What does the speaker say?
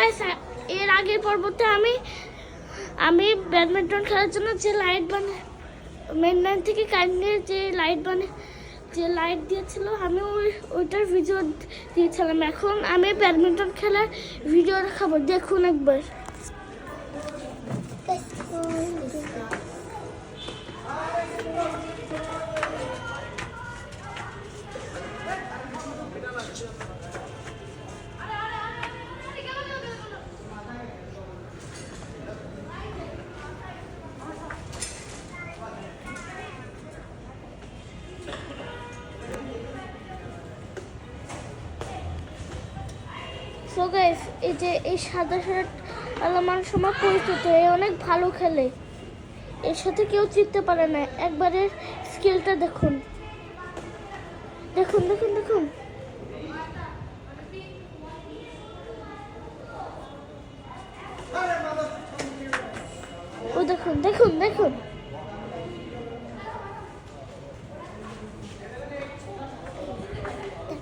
Guys, এর আগের পর্বতে আমি ব্যাডমিন্টন খেলার জন্য যে লাইট মেন লাইন থেকে কারেন্ট নিয়ে যে লাইট দিয়েছিল, আমি ওইটার ভিডিও দিয়েছিলাম। এখন আমি ব্যাডমিন্টন খেলার ভিডিও দেখাবো, দেখুন একবার। সো গাইস, এই যে এই সাদা শার্ট আলামান সময় পরিচিত, এ অনেক ভালো খেলে, এর সাথে কেউ জিততে পারে না। একবারে স্কিলটা দেখুন, দেখুন দেখুন দেখুন। ও দেখুন দেখুন দেখুন।